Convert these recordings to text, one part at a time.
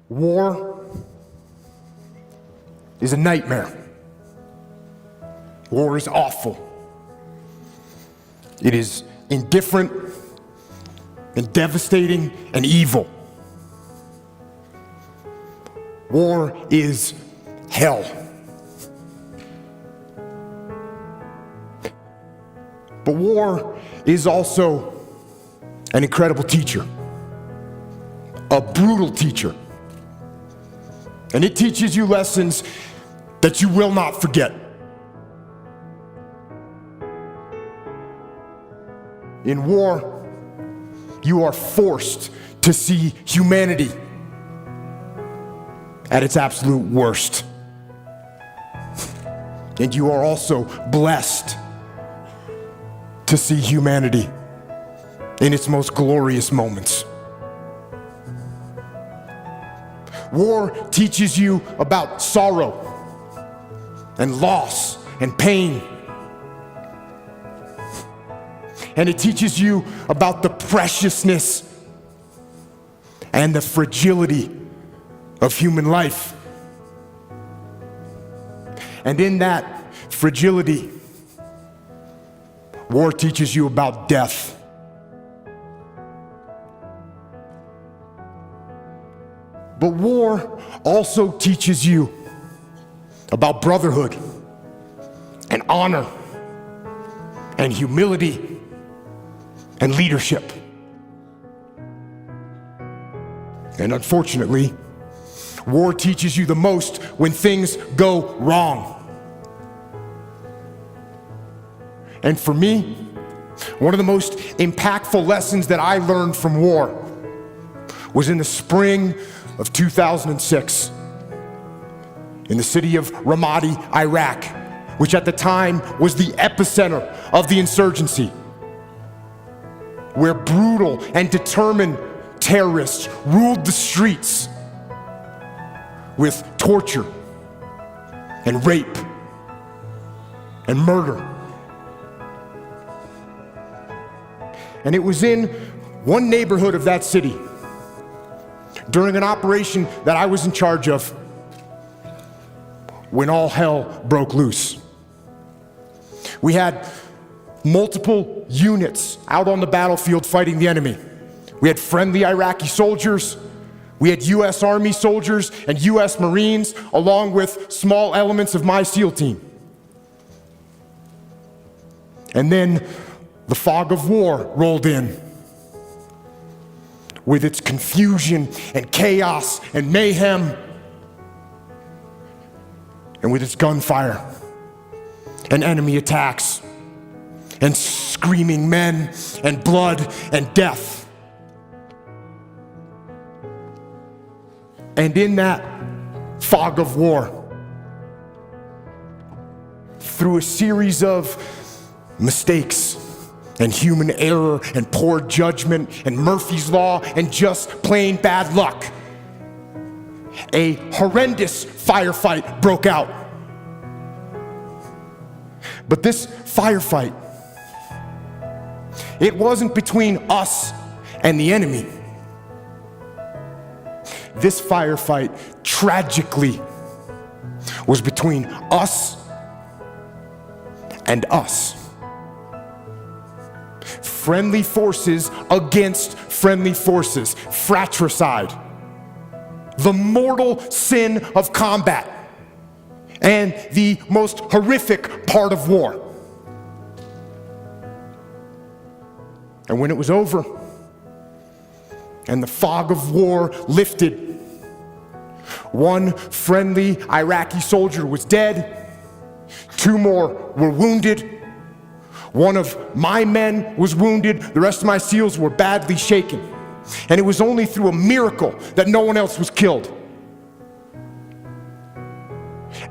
War is a nightmare. War is awful. It is indifferent and devastating and evil. War is hell. But war is also an incredible teacher, a brutal teacher. And it teaches you lessons that you will not forget. In war, you are forced to see humanity at its absolute worst. And you are also blessed to see humanity in its most glorious moments. War teaches you about sorrow and loss and pain. And it teaches you about the preciousness and the fragility of human life. And in that fragility, war teaches you about death. But war also teaches you about brotherhood and honor and humility and leadership. And unfortunately, war teaches you the most when things go wrong. And for me, one of the most impactful lessons that I learned from war was in the spring of 2006 in the city of Ramadi, Iraq, which at the time was the epicenter of the insurgency, where brutal and determined terrorists ruled the streets with torture and rape and murder. And it was in one neighborhood of that city, during an operation that I was in charge of, when all hell broke loose. We had multiple units out on the battlefield fighting the enemy. We had friendly Iraqi soldiers, we had U.S. Army soldiers and U.S. Marines, along with small elements of my SEAL team. And then the fog of war rolled in, with its confusion and chaos and mayhem, and with its gunfire and enemy attacks and screaming men and blood and death. And in that fog of war, through a series of mistakes and human error and poor judgment and Murphy's Law and just plain bad luck, a horrendous firefight broke out. But this firefight, it wasn't between us and the enemy. This firefight, tragically, was between us and us. Friendly forces against friendly forces, fratricide, the mortal sin of combat, and the most horrific part of war. And when it was over, and the fog of war lifted, one friendly Iraqi soldier was dead, 2 more were wounded. One of my men was wounded, the rest of my SEALs were badly shaken. And it was only through a miracle that no one else was killed.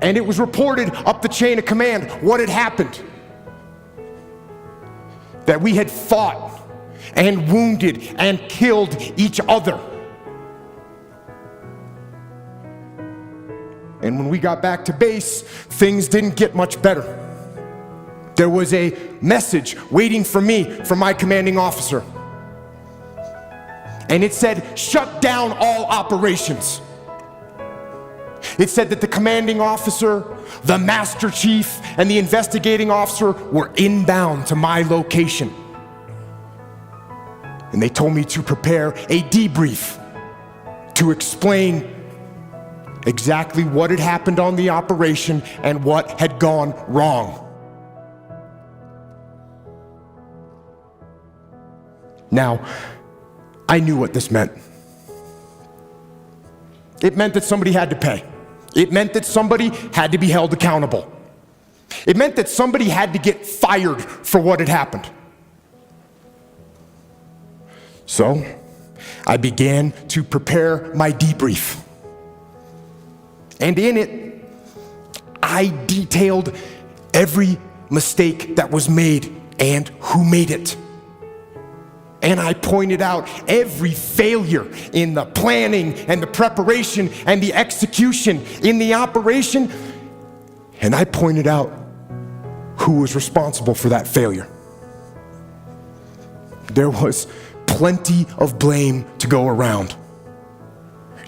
And it was reported up the chain of command what had happened. That we had fought and wounded and killed each other. And when we got back to base, things didn't get much better. There was a message waiting for me from my commanding officer. And it said, shut down all operations. It said that the commanding officer, the master chief, and the investigating officer were inbound to my location. And they told me to prepare a debrief to explain exactly what had happened on the operation and what had gone wrong. Now, I knew what this meant. It meant that somebody had to pay. It meant that somebody had to be held accountable. It meant that somebody had to get fired for what had happened. So, I began to prepare my debrief. And in it, I detailed every mistake that was made and who made it. And I pointed out every failure in the planning and the preparation and the execution in the operation. And I pointed out who was responsible for that failure. There was plenty of blame to go around.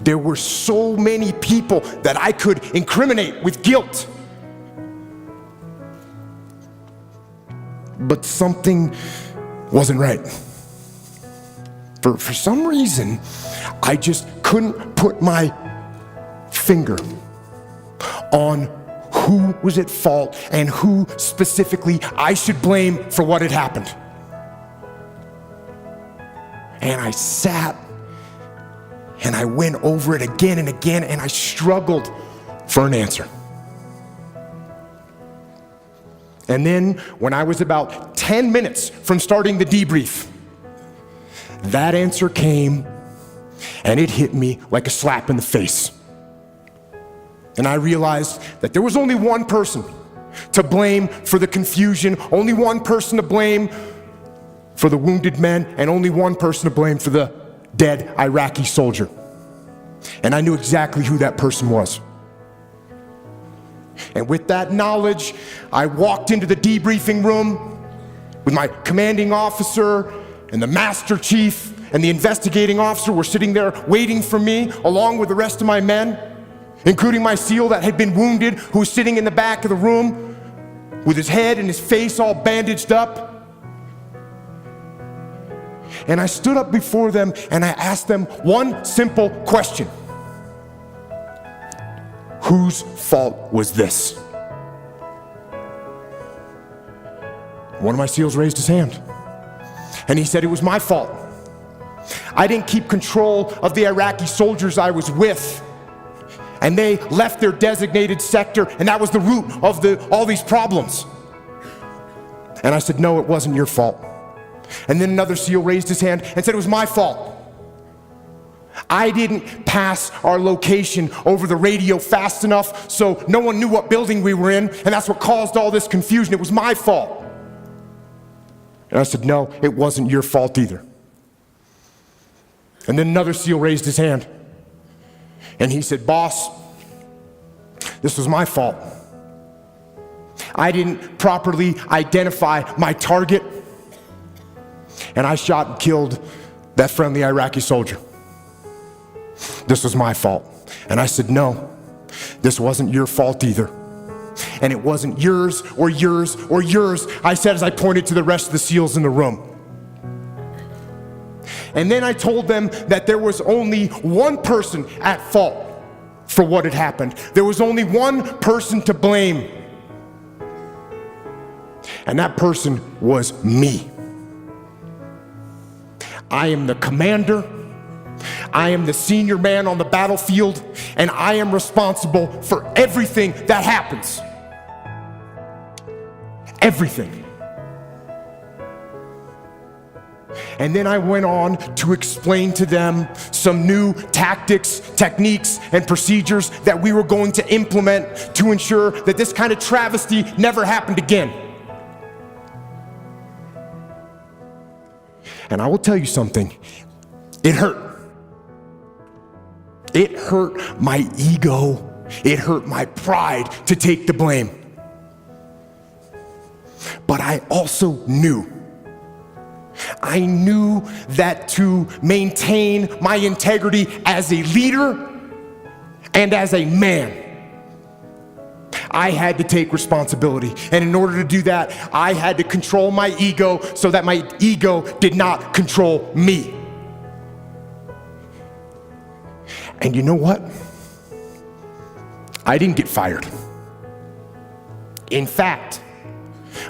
There were so many people that I could incriminate with guilt. But something wasn't right. For some reason, I just couldn't put my finger on who was at fault and who specifically I should blame for what had happened. And I sat and I went over it again and again, and I struggled for an answer. And then when I was about 10 minutes from starting the debrief, that answer came, and it hit me like a slap in the face. And I realized that there was only one person to blame for the confusion, only one person to blame for the wounded men, and only one person to blame for the dead Iraqi soldier. And I knew exactly who that person was. And with that knowledge, I walked into the debriefing room with my commanding officer, and the master chief and the investigating officer were sitting there waiting for me, along with the rest of my men, including my SEAL that had been wounded, who was sitting in the back of the room with his head and his face all bandaged up. And I stood up before them and I asked them one simple question. Whose fault was this? One of my SEALs raised his hand. And he said, it was my fault. I didn't keep control of the Iraqi soldiers I was with. And they left their designated sector, and that was the root of all these problems. And I said, no, it wasn't your fault. And then another SEAL raised his hand and said, it was my fault. I didn't pass our location over the radio fast enough so no one knew what building we were in, and that's what caused all this confusion. It was my fault. And I said, no, it wasn't your fault either. And then another SEAL raised his hand. And he said, boss, this was my fault. I didn't properly identify my target. And I shot and killed that friendly Iraqi soldier. This was my fault. And I said, no, this wasn't your fault either. And it wasn't yours or yours or yours, I said as I pointed to the rest of the SEALs in the room. And then I told them that there was only one person at fault for what had happened. There was only one person to blame. And that person was me. I am the commander. I am the senior man on the battlefield, and I am responsible for everything that happens. Everything. And then I went on to explain to them some new tactics, techniques, and procedures that we were going to implement to ensure that this kind of travesty never happened again. And I will tell you something, it hurt. It hurt my ego. It hurt my pride to take the blame. But I also knew that to maintain my integrity as a leader And as a man, I had to take responsibility. And in order to do that, I had to control my ego so that my ego did not control me. And you know what? I didn't get fired. In fact,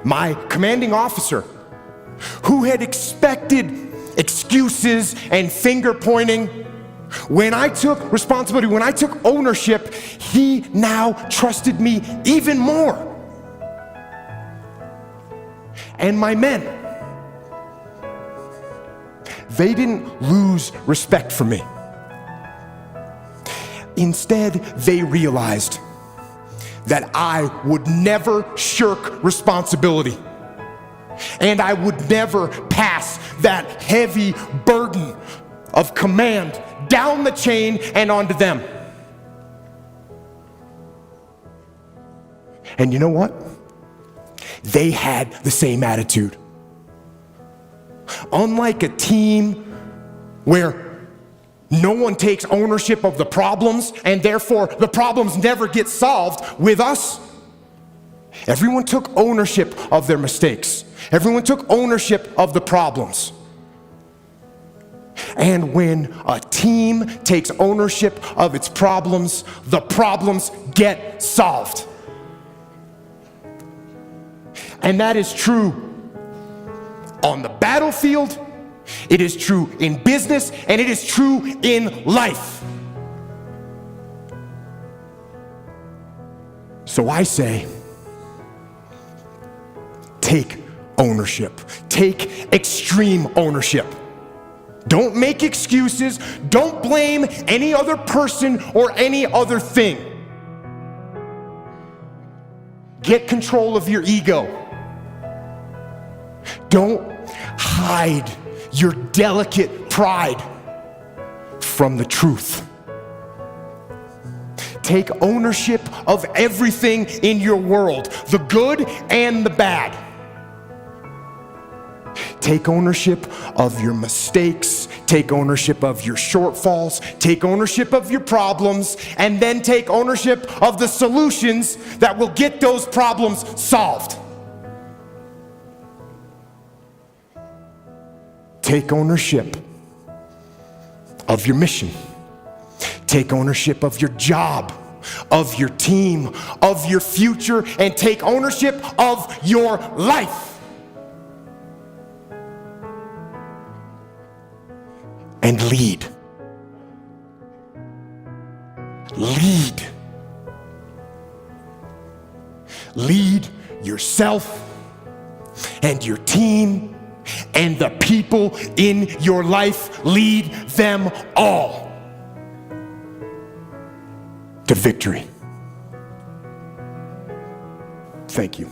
my commanding officer, who had expected excuses and finger pointing, when I took responsibility, when I took ownership, he now trusted me even more. And my men, they didn't lose respect for me. Instead, they realized that I would never shirk responsibility, and I would never pass that heavy burden of command down the chain and onto them. And you know what? They had the same attitude. Unlike a team where no one takes ownership of the problems, and therefore the problems never get solved, with us, everyone took ownership of their mistakes. Everyone took ownership of the problems. And when a team takes ownership of its problems, the problems get solved. And that is true on the battlefield, it is true in business, and it is true in life. So I say, take ownership. Take extreme ownership. Don't make excuses. Don't blame any other person or any other thing. Get control of your ego. Don't hide your delicate pride from the truth. Take ownership of everything in your world, the good and the bad. Take ownership of your mistakes, take ownership of your shortfalls, take ownership of your problems, and then take ownership of the solutions that will get those problems solved. Take ownership of your mission. Take ownership of your job, of your team, of your future, and take ownership of your life. And lead. Lead. Lead yourself and your team and the people in your life. Lead them all to victory. Thank you.